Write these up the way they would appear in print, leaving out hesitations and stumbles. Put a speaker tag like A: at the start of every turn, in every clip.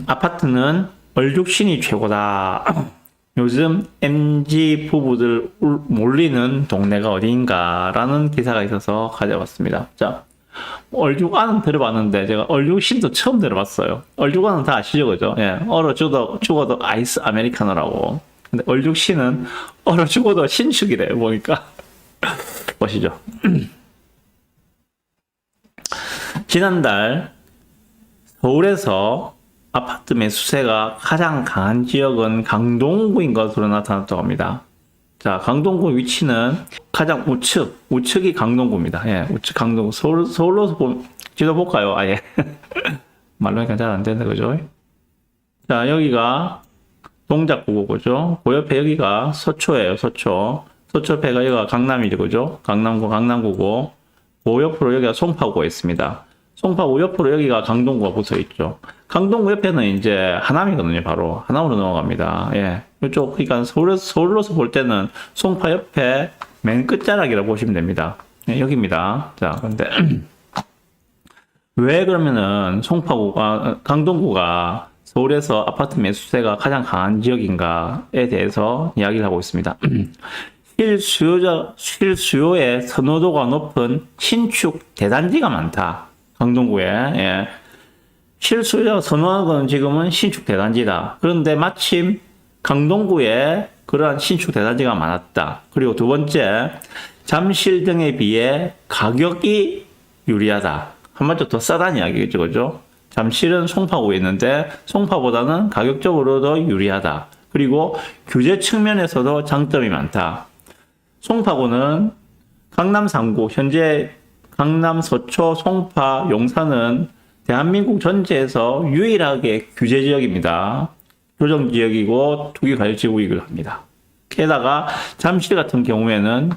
A: 아파트는 얼죽신이 최고다. 요즘 MZ 부부들 몰리는 동네가 어디인가라는 기사가 있어서 가져왔습니다. 자, 얼죽안은 들어봤는데 제가 얼죽신도 처음 들어봤어요. 얼죽안은 다 아시죠, 그죠? 예, 얼어 죽어도 아이스 아메리카노라고. 근데 얼죽신은 얼어 죽어도 신축이래요, 보니까. 보시죠. 지난달 서울에서 아파트 매수세가 가장 강한 지역은 강동구인 것으로 나타났다고 합니다. 자, 강동구 위치는 가장 우측이 강동구입니다. 예, 우측 강동구. 서울로서 지도 볼까요? 아예. 말로니까 잘 안 되네, 그죠? 자, 여기가 동작구고, 그죠? 그 옆에 여기가 서초예요, 서초. 서초패가 여기가 강남이죠, 그죠? 강남구고. 그 옆으로 여기가 송파구가 있습니다. 송파구 옆으로 여기가 강동구가 붙어 있죠. 강동구 옆에는 이제 하남이거든요, 바로. 하남으로 넘어갑니다. 예. 이쪽, 그러니까 서울로서 볼 때는 송파 옆에 맨 끝자락이라고 보시면 됩니다. 예, 여기입니다. 자, 근데, 왜 그러면은 강동구가 서울에서 아파트 매수세가 가장 강한 지역인가에 대해서 이야기를 하고 있습니다. 실수요의 선호도가 높은 신축 대단지가 많다. 강동구에. 예. 실수요 선호하는 지금은 신축 대단지다. 그런데 마침 강동구에 그러한 신축 대단지가 많았다. 그리고 두 번째, 잠실 등에 비해 가격이 유리하다. 한마디로 더 싸다는 이야기겠죠, 그죠? 잠실은 송파구에 있는데 송파보다는 가격적으로 더 유리하다. 그리고 규제 측면에서도 장점이 많다. 송파구는 강남 3구, 현재 강남, 서초, 송파, 용산은 대한민국 전체에서 유일하게 규제 지역입니다. 조정 지역이고 투기 과열 지구이기도 합니다. 게다가 잠실 같은 경우에는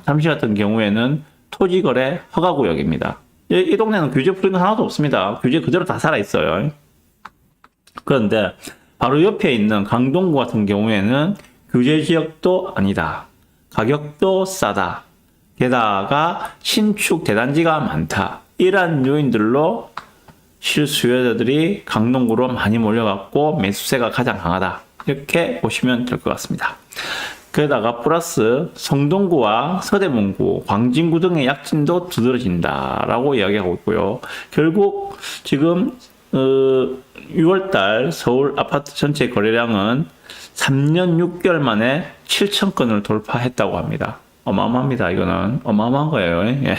A: 토지 거래 허가 구역입니다. 이 동네는 규제 풀린 건 하나도 없습니다. 규제 그대로 다 살아 있어요. 그런데 바로 옆에 있는 강동구 같은 경우에는 규제 지역도 아니다. 가격도 싸다. 게다가 신축 대단지가 많다. 이러한 요인들로 실수요자들이 강동구로 많이 몰려갔고 매수세가 가장 강하다. 이렇게 보시면 될 것 같습니다. 게다가 플러스 성동구와 서대문구, 광진구 등의 약진도 두드러진다라고 이야기하고 있고요. 결국 지금 6월달 서울 아파트 전체 거래량은 3년 6개월 만에 7천 건을 돌파했다고 합니다. 어마어마합니다. 이거는 어마어마한 거예요. 예.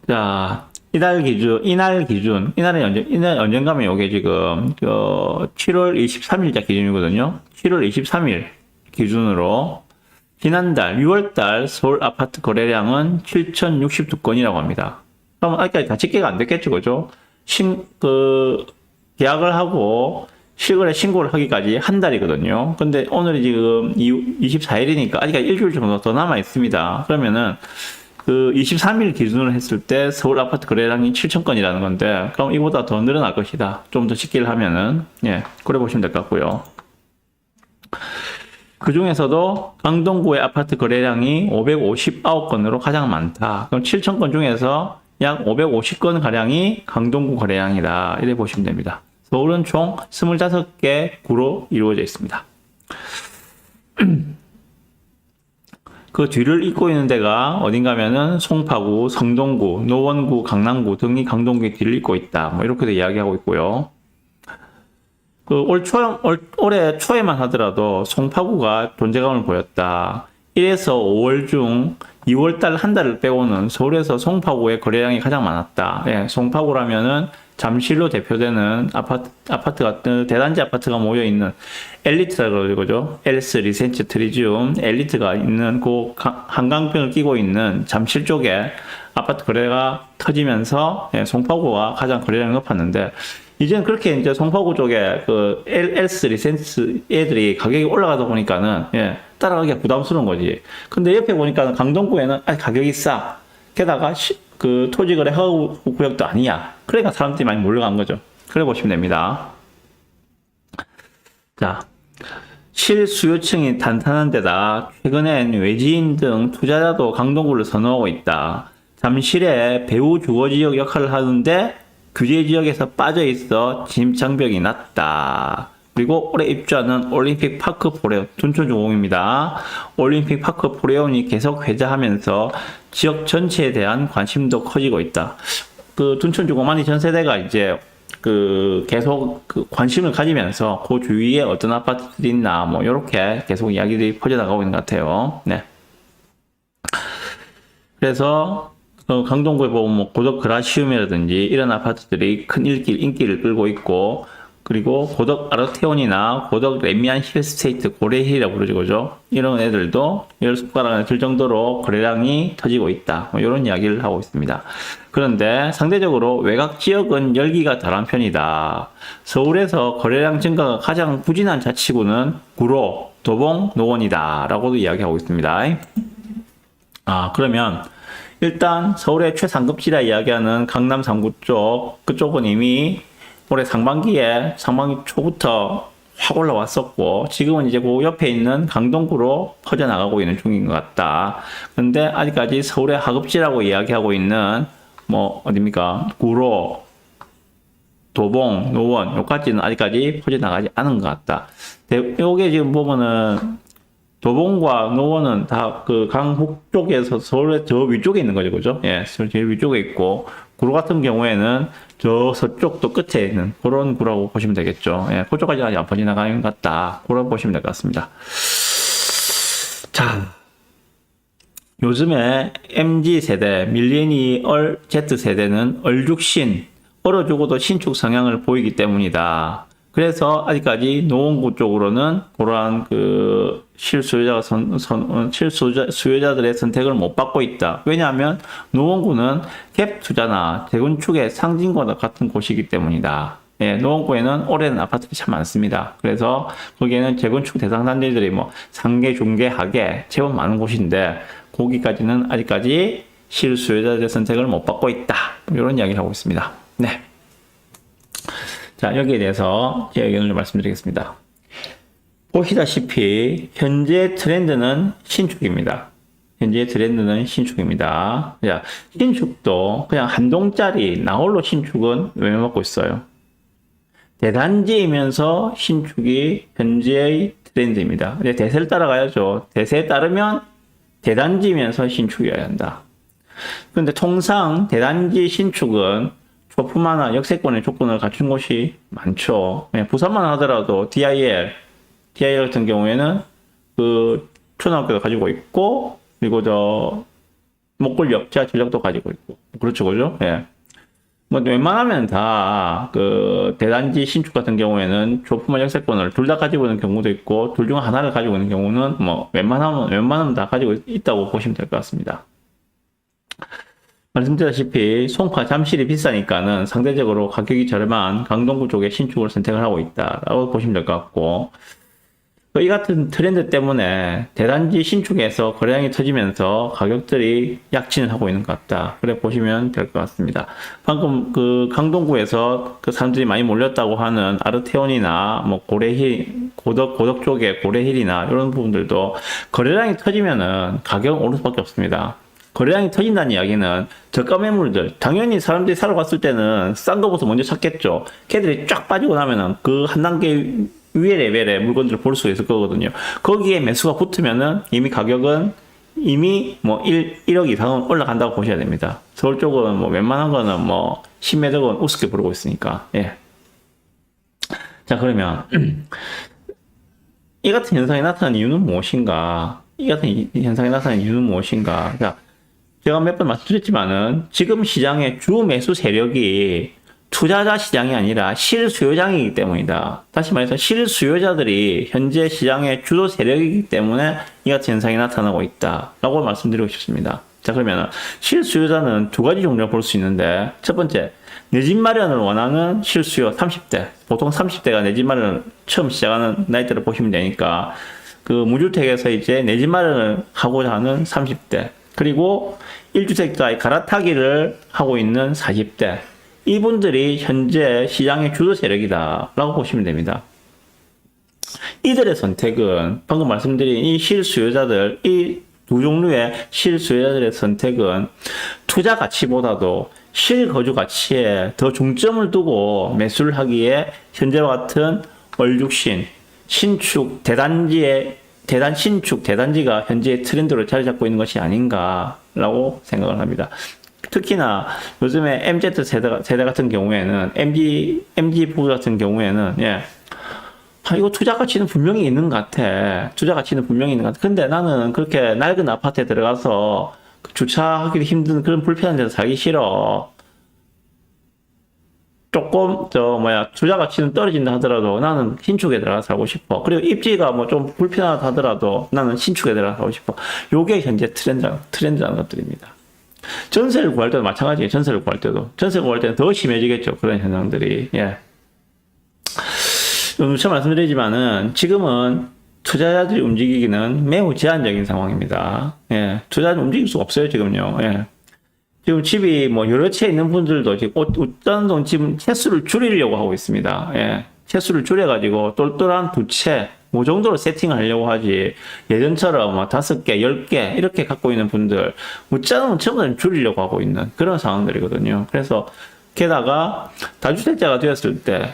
A: 자, 이날 언젠가면 이게 지금 7월 23일자 기준이거든요. 7월 23일 기준으로 지난달 6월달 서울 아파트 거래량은 7,062건이라고 합니다. 그럼 아직까지 다 집계가 안 됐겠죠, 그죠? 계약을 하고 실거래 신고를 하기까지 한 달이거든요. 근데 오늘이 지금 24일이니까 아직까지 일주일 정도 더 남아 있습니다. 그러면은 23일 기준으로 했을 때 서울 아파트 거래량이 7,000건이라는 건데, 그럼 이보다 더 늘어날 것이다. 좀 더 집계를 하면은, 예, 그래 보시면 될 것 같고요. 그 중에서도 강동구의 아파트 거래량이 559건으로 가장 많다. 그럼 7,000건 중에서 약 550건 가량이 강동구 거래량이다. 이렇게 보시면 됩니다. 서울은 총 25개 구로 이루어져 있습니다. 그 뒤를 잇고 있는 데가 어딘가면은 송파구, 성동구, 노원구, 강남구 등이 강동구의 뒤를 잇고 있다. 뭐 이렇게도 이야기하고 있고요. 올해 초에만 하더라도 송파구가 존재감을 보였다. 1에서 5월 중 2월달 한 달을 빼고는 서울에서 송파구의 거래량이 가장 많았다. 예, 송파구라면은 잠실로 대표되는 아파트 같은 대단지 아파트가 모여 있는 엘리트라고 그러죠. 엘스, 리센츠, 트리지움, 엘리트가 있는 그 한강변을 끼고 있는 잠실 쪽에 아파트 거래가 터지면서 예, 송파구가 가장 거래량이 높았는데 이제는 그렇게 이제 송파구 쪽에 엘스, 리센츠 애들이 가격이 올라가다 보니까는 예, 따라가기가 부담스러운 거지. 근데 옆에 보니까 강동구에는 가격이 싸. 게다가 토지 거래 허가 구역도 아니야. 그러니까 사람들이 많이 몰려간 거죠. 그래 보시면 됩니다. 자, 실수요층이 탄탄한 데다 최근엔 외지인 등 투자자도 강동구를 선호하고 있다. 잠실의 배후 주거지역 역할을 하는데 규제 지역에서 빠져 있어 진입 장벽이 낮다. 그리고 올해 입주하는 올림픽 파크 포레온 둔촌주공입니다. 올림픽 파크 포레온이 계속 회자하면서 지역 전체에 대한 관심도 커지고 있다. 그 둔촌주공만이 전 세대가 이제 계속 관심을 가지면서 그 주위에 어떤 아파트들이 있나 뭐 이렇게 계속 이야기들이 퍼져나가고 있는 것 같아요. 네. 그래서 강동구에 보면 뭐 고덕 그라시움이라든지 이런 아파트들이 큰 인기를 끌고 있고, 그리고 고덕 아르테온이나 고덕 레미안 힐스테이트 고래힐이라고 부르죠, 그죠? 이런 애들도 열 손가락에 들 정도로 거래량이 터지고 있다. 뭐 이런 이야기를 하고 있습니다. 그런데 상대적으로 외곽 지역은 열기가 덜한 편이다. 서울에서 거래량 증가가 가장 부진한 자치구는 구로, 도봉, 노원이다. 라고도 이야기하고 있습니다. 그러면 일단 서울의 최상급지라 이야기하는 강남 3구 쪽, 그쪽은 이미 올해 상반기 초부터 확 올라왔었고, 지금은 이제 그 옆에 있는 강동구로 퍼져나가고 있는 중인 것 같다. 근데 아직까지 서울의 하급지라고 이야기하고 있는, 어딥니까? 구로, 도봉, 노원, 여기까지는 아직까지 퍼져나가지 않은 것 같다. 요게 지금 보면은, 도봉과 노원은 다 강북 쪽에서 서울의 저 위쪽에 있는 거죠, 그죠? 예, 제일 위쪽에 있고, 구로 같은 경우에는 저 서쪽도 끝에 있는 그런 구라고 보시면 되겠죠. 예, 그쪽까지 아직 안 퍼져나가는 것 같다. 그런 보시면 될 것 같습니다. 자, 요즘에 MZ세대, 밀레니얼 Z세대는 얼죽신, 얼어 죽어도 신축 성향을 보이기 때문이다. 그래서 아직까지 노원구 쪽으로는 그러한 실수요자들의 선택을 못 받고 있다. 왜냐하면 노원구는 갭 투자나 재건축의 상징과 같은 곳이기 때문이다. 예, 노원구에는 오래된 아파트들이 참 많습니다. 그래서 거기에는 재건축 대상 단지들이 상계, 중계, 하계 제법 많은 곳인데, 거기까지는 아직까지 실수요자들의 선택을 못 받고 있다. 이런 이야기를 하고 있습니다. 네. 자, 여기에 대해서 제 의견을 말씀드리겠습니다. 보시다시피 현재 트렌드는 신축입니다. 현재 트렌드는 신축입니다. 자, 신축도 그냥 한 동짜리 나홀로 신축은 왜 먹고 있어요? 대단지이면서 신축이 현재의 트렌드입니다. 이제 대세를 따라가야죠. 대세에 따르면 대단지면서 신축이어야 한다. 그런데 통상 대단지 신축은 조품 하나 역세권의 조건을 갖춘 곳이 많죠. 부산만 하더라도 DIL 같은 경우에는 초등학교도 가지고 있고, 그리고 목골역 지하철역도 가지고 있고, 그렇죠, 그죠? 예. 웬만하면 다 대단지 신축 같은 경우에는 조품한 역세권을 둘 다 가지고 있는 경우도 있고, 둘 중 하나를 가지고 있는 경우는 웬만하면 다 가지고 있다고 보시면 될 것 같습니다. 말씀드렸다시피 송파 잠실이 비싸니까는 상대적으로 가격이 저렴한 강동구 쪽에 신축을 선택을 하고 있다라고 보시면 될 것 같고, 이 같은 트렌드 때문에 대단지 신축에서 거래량이 터지면서 가격들이 약진을 하고 있는 것 같다. 그래 보시면 될 것 같습니다. 방금 강동구에서 사람들이 많이 몰렸다고 하는 아르테온이나 고래힐, 고덕 쪽에 고래힐이나 이런 부분들도 거래량이 터지면은 가격은 오를 수밖에 없습니다. 거래량이 터진다는 이야기는 저가 매물들, 당연히 사람들이 사러 갔을 때는 싼 거부터 먼저 찾겠죠. 걔들이 쫙 빠지고 나면은 한 단계 위의 레벨의 물건들을 볼 수 있을 거거든요. 거기에 매수가 붙으면은 이미 가격은 1억 이상은 올라간다고 보셔야 됩니다. 서울 쪽은 웬만한 거는 10몇 억은 우습게 부르고 있으니까. 예. 자, 그러면 이 같은 현상이 나타나는 이유는 무엇인가? 자, 제가 몇 번 말씀드렸지만은 지금 시장의 주 매수 세력이 투자자 시장이 아니라 실수요장이기 때문이다. 다시 말해서 실수요자들이 현재 시장의 주도 세력이기 때문에 이 같은 현상이 나타나고 있다라고 말씀드리고 싶습니다. 자, 그러면 실수요자는 두 가지 종류를 볼 수 있는데, 첫 번째, 내 집 마련을 원하는 실수요 30대. 보통 30대가 내 집 마련을 처음 시작하는 나이대를 보시면 되니까, 무주택에서 이제 내 집 마련을 하고자 하는 30대. 그리고 1주택자의 갈아타기를 하고 있는 40대. 이분들이 현재 시장의 주도 세력이다 라고 보시면 됩니다. 이들의 선택은 방금 말씀드린 이 실수요자들, 이 두 종류의 실수요자들의 선택은 투자 가치보다도 실거주 가치에 더 중점을 두고 매수를 하기에 현재와 같은 얼죽신, 신축, 대단 신축, 대단지가 현재 트렌드로 자리 잡고 있는 것이 아닌가라고 생각을 합니다. 특히나 요즘에 MZ 세대 같은 경우에는, MG 부부 같은 경우에는, 예. 이거 투자 가치는 분명히 있는 것 같아. 투자 가치는 분명히 있는 것 같아. 근데 나는 그렇게 낡은 아파트에 들어가서 주차하기 힘든 그런 불편한 데서 살기 싫어. 조금, 투자 가치는 떨어진다 하더라도 나는 신축에 들어가서 살고 싶어. 그리고 입지가 뭐 좀 불편하다 하더라도 나는 신축에 들어가서 살고 싶어. 요게 현재 트렌드라는 것들입니다. 전세를 구할 때도 마찬가지예요. 전세를 구할 때도. 전세 구할 때는 더 심해지겠죠. 그런 현상들이. 예. 처음 말씀드리지만은 지금은 투자자들이 움직이기는 매우 제한적인 상황입니다. 예. 투자자들 움직일 수가 없어요, 지금요. 예. 지금 집이 뭐 여러 채 있는 분들도 지금 어떤 지금 채수를 줄이려고 하고 있습니다. 예. 채수를 줄여가지고 똘똘한 2채, 뭐 정도로 세팅을 하려고 하지. 예전처럼 뭐 5개, 10개 이렇게 갖고 있는 분들, 못자는 전부 다 줄이려고 하고 있는 그런 상황들이거든요. 그래서 게다가 다주택자가 되었을 때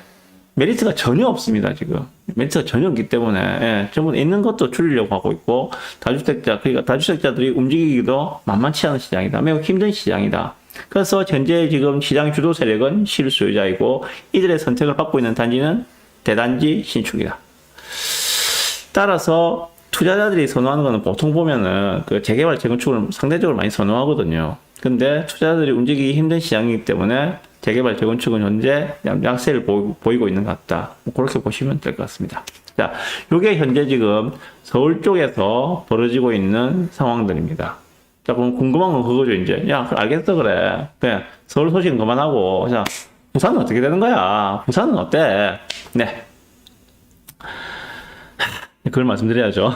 A: 메리트가 전혀 없습니다, 지금. 메리트가 전혀 없기 때문에, 예, 전부 있는 것도 줄이려고 하고 있고, 그러니까 다주택자들이 움직이기도 만만치 않은 시장이다. 매우 힘든 시장이다. 그래서 현재 지금 시장 주도 세력은 실수요자이고, 이들의 선택을 받고 있는 단지는 대단지 신축이다. 따라서 투자자들이 선호하는 것은 보통 보면은 그 재개발, 재건축을 상대적으로 많이 선호하거든요. 근데 투자자들이 움직이기 힘든 시장이기 때문에 재개발, 재건축은 현재 약세를 보이고 있는 것 같다. 그렇게 보시면 될 것 같습니다. 자, 요게 현재 지금 서울 쪽에서 벌어지고 있는 상황들입니다. 자, 그럼 궁금한 건 그거죠, 이제. 야, 알겠어, 그래. 그냥 서울 소식은 그만하고. 자, 부산은 어떻게 되는 거야? 부산은 어때? 네. 그걸 말씀드려야죠.